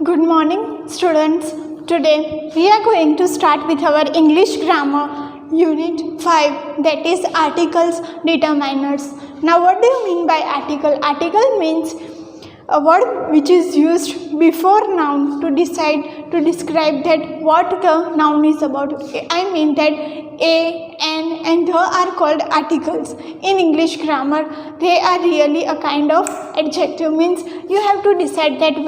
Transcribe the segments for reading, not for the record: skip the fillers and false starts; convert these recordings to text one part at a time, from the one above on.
Good morning, students. Today we are going to start with our English grammar unit 5, that is articles, determiners. Now what do you mean by article? Article means a word which is used before noun to describe that what the noun is about. I mean that a, an and the are called articles. In English grammar they are really a kind of adjective, means you have to decide that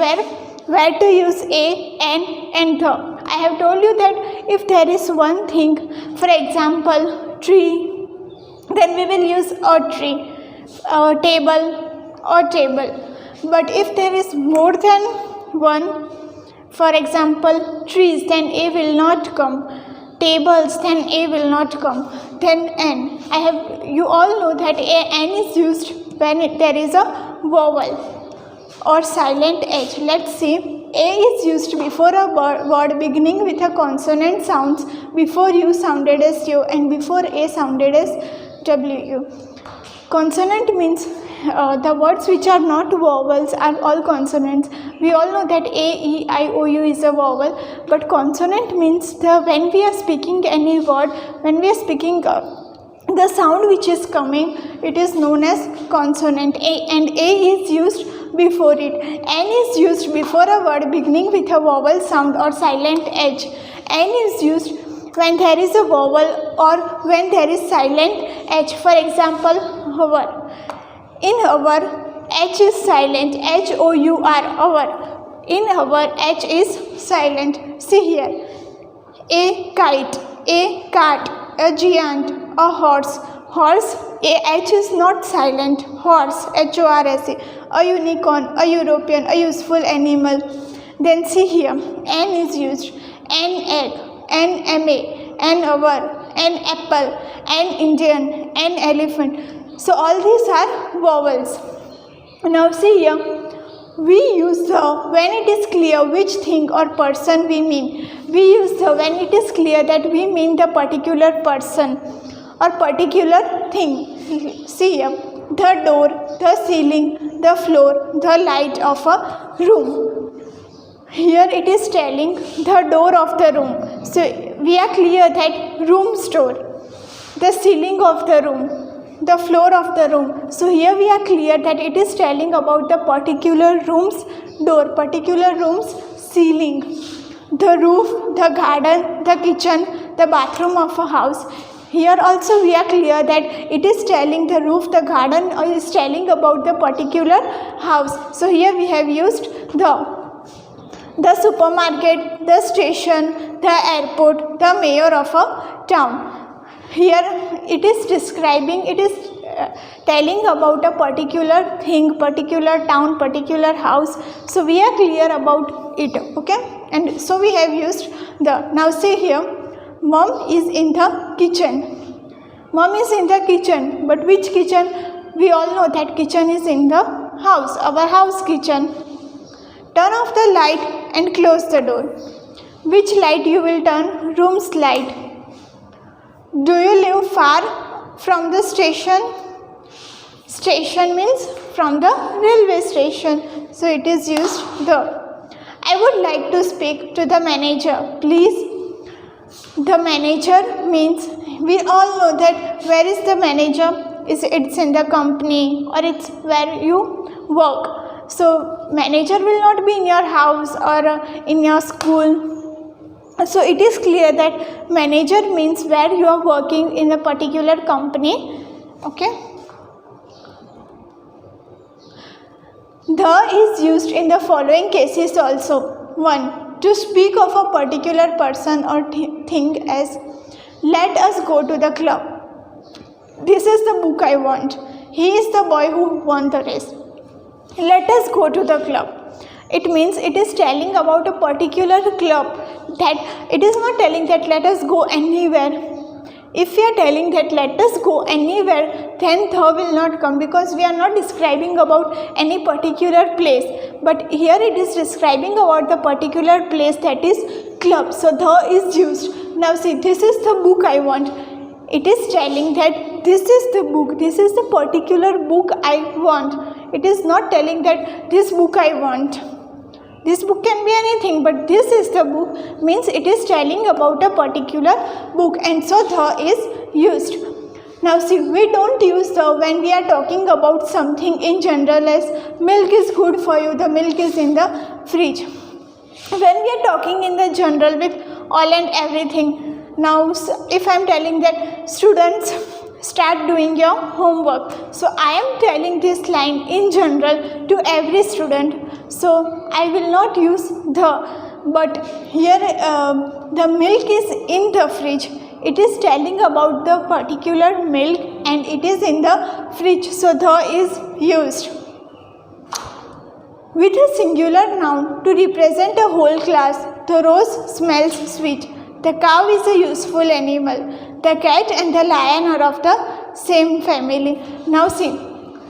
where to use a, an and the. I have told you that if there is one thing, for example tree, then we will use a tree, table or table. But if there is more than one, for example trees, then a will not come, tables, then a will not come, then n. You all know that an is used when there is a vowel or silent h. Let's see, a is used before a word beginning with a consonant sounds, before u sounded as u and before a sounded as wu. Consonant means the words which are not vowels are all consonants. We all know that a, e, I, o, u is a vowel, but consonant means when we are speaking any word, when we are speaking the sound which is coming, it is known as consonant. A, and a is used before it. N is used before a word beginning with a vowel sound or silent h. N is used when there is a vowel or when there is silent h. For example, hour. In hour, h is silent, h-o-u-r, hour. In hour, h is silent. See here, a kite, a cat, a giant, a horse. Horse, h is not silent, horse, h-o-r-s-e. A unicorn, a European, a useful animal. Then see here, n is used, an egg, an ma, an hour, an apple, an Indian, an elephant. So all these are vowels. Now see here, we use the when it is clear which thing or person we mean. We use the when it is clear that we mean the particular person or particular thing. See here, the door, the ceiling, the floor, the light of a room. Here it is telling the door of the room. So we are clear that room store, the ceiling of the room, the floor of the room. So here we are clear that it is telling about the particular room's door, particular room's ceiling, the roof, the garden, the kitchen, the bathroom of a house. Here also we are clear that it is telling the roof, the garden, or is telling about the particular house. So here we have used the supermarket, the station, the airport, the mayor of a town. Here it is describing, it is telling about a particular thing, particular town, particular house. So we are clear about it, okay? And so we have used the. Now see here, mom is in the kitchen. Mom is in the kitchen, but which kitchen? We all know that kitchen is in the house, our house kitchen. Turn off the light and close the door. Which light you will turn? Room's light. Do you live far from the station? Station means from the railway station. So it is used the. I would like to speak to the manager, please. The manager means, we all know that where is the manager? It's in the company or it's where you work. So manager will not be in your house or in your school. So it is clear that manager means where you are working in a particular company. Okay. The is used in the following cases also. 1. To speak of a particular person or thing as, let us go to the club. This is the book I want. He is the boy who won the race. Let us go to the club. It means it is telling about a particular club, that it is not telling that let us go anywhere. If we are telling that let us go anywhere, then the will not come, because we are not describing about any particular place. But here it is describing about the particular place, that is club. So the is used. Now see, this is the book I want. It is telling that this is the book, this is the particular book I want. It is not telling that this book I want. This book can be anything, but this is the book means it is telling about a particular book, and so the is used. Now see, we don't use the when we are talking about something in general, as milk is good for you, the milk is in the fridge. When we are talking in the general with all and everything, now if I am telling that students start doing your homework, so I am telling this line in general to every student, so I will not use the, but here the milk is in the fridge. It is telling about the particular milk and it is in the fridge, so the is used. With a singular noun to represent a whole class, the rose smells sweet. The cow is a useful animal. The cat and the lion are of the same family. Now see,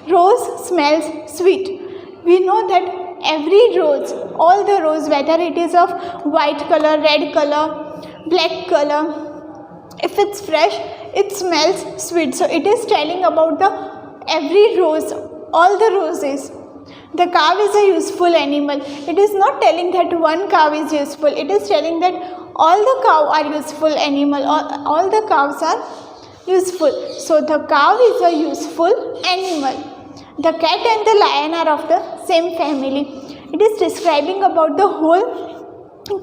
rose smells sweet. We know that every rose, all the rose, whether it is of white color, red color, black color, if it's fresh, it smells sweet. So it is telling about the every rose, all the roses. The cow is a useful animal. It is not telling that one cow is useful. It is telling that all the cow are useful animal. All the cows are useful. So the cow is a useful animal. The cat and the lion are of the same family. It is describing about the whole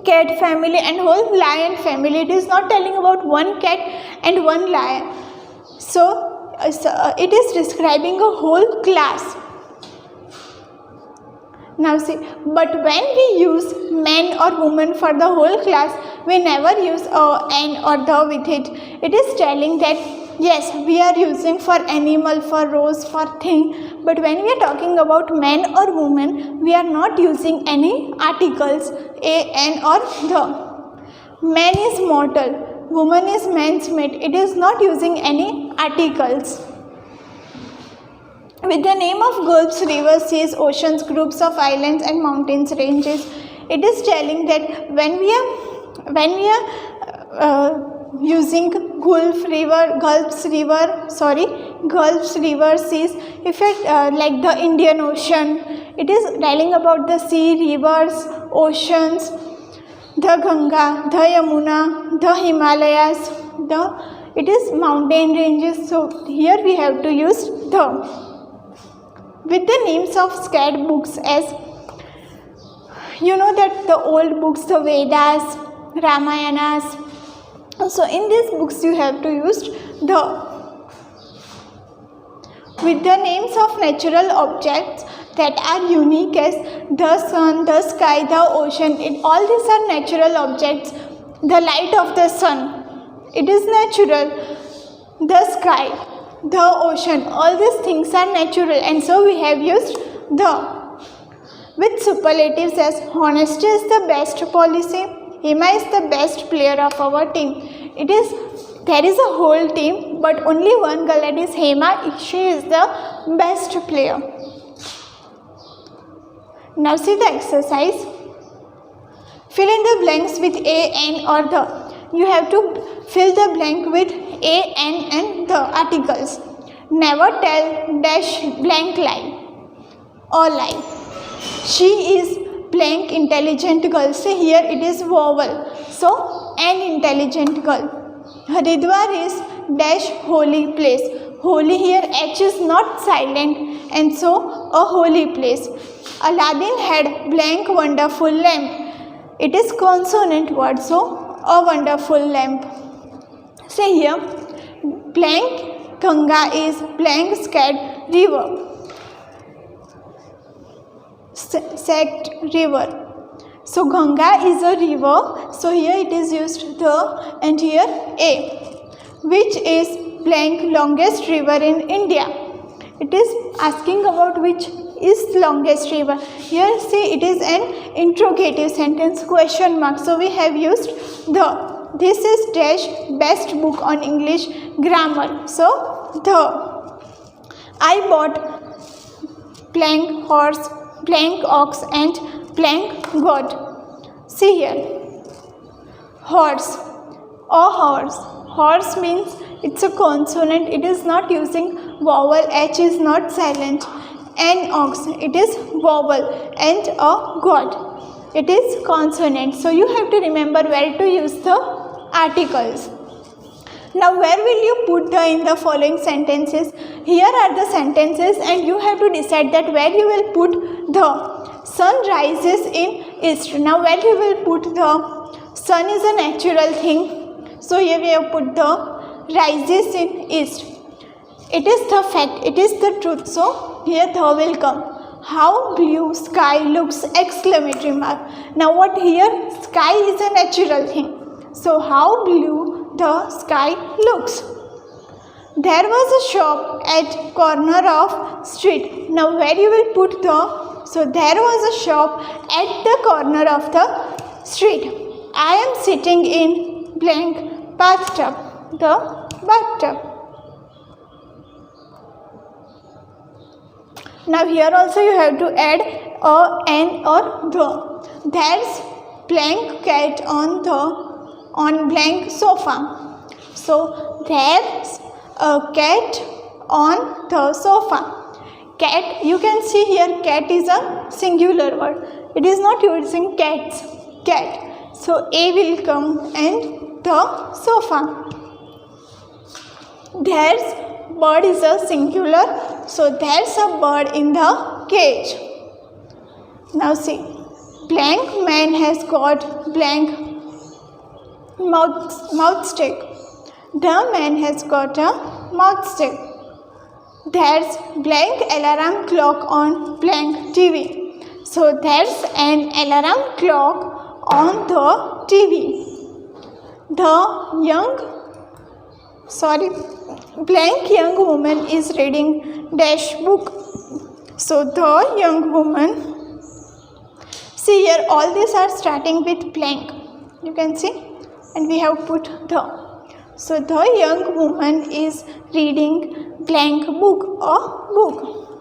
cat family and whole lion family. It is not telling about one cat and one lion. So it is describing a whole class. Now see, but when we use man or woman for the whole class, we never use an or the with it. It is telling that yes, we are using for animal, for rose, for thing, but when we are talking about man or woman, we are not using any articles, a, an or the. Man is mortal, woman is man's mate. It is not using any articles. With the name of gulfs, rivers, seas, oceans, groups of islands and mountains ranges, it is telling that when we are using gulfs, river, seas, if it like the Indian Ocean, it is telling about the sea, rivers, oceans, the Ganga, the Yamuna, the Himalayas, it is mountain ranges. So here we have to use the. With the names of scared books, as you know that the old books, the Vedas, Ramayanas, so in these books you have to use the. With the names of natural objects that are unique, as the sun, the sky, the ocean, all these are natural objects. The light of the sun, it is natural. The sky, the ocean, all these things are natural, and so we have used the. With superlatives as honesty is the best policy, Hema is the best player of our team. There is a whole team, but only one girl, that is Hema, she is the best player. Now see the exercise. Fill in the blanks with a, an or the. You have to fill the blank with a, an and the articles. Never tell dash blank lie or lie. She is blank intelligent girl. Say here it is vowel. So an intelligent girl. Haridwar is dash holy place. Holy here H is not silent, and so a holy place. Aladdin had blank wonderful lamp. It is consonant word, so a wonderful lamp. Say here blank Ganga is blank scared river. Sect river. So Ganga is a river. So here it is used the, and here a. Which is blank longest river in India. It is asking about which is longest river. Here see it is an interrogative sentence, question mark. So we have used the. This is dash best book on English grammar. So the. I bought blank horse, blank ox and blank goat. See here. Horse. A horse. Horse means it's a consonant. It is not using vowel. H is not silent. An ox. It is vowel. And a goat. It is consonant. So you have to remember where to use the articles. Now where will you put the in the following sentences? Here are the sentences and you have to decide that where you will put the sun rises in east. Now where you will put the sun is a natural thing. So here we have put the rises in east. It is the fact, it is the truth. So here the will come. How blue sky looks! Exclamatory mark. Now what here? Sky is a natural thing. So how blue the sky looks. There was a shop at corner of street. Now where you will put the, so there was a shop at the corner of the street. I am sitting in blank bathtub. The bathtub. Now here also you have to add a, an or the. There's blank cat on blank sofa. So there's a cat on the sofa. Cat, you can see here cat is a singular word. It is not using cats. Cat. So A will come and the sofa. There's bird is a singular. So there's a bird in the cage. Now see, blank man has got blank mouth stick. The man has got a mouth stick. There's blank alarm clock on blank TV. So there's an alarm clock on the TV. Blank young woman is reading dash book. So the young woman, see here all these are starting with blank. You can see, and we have put the. So the young woman is reading blank book or book.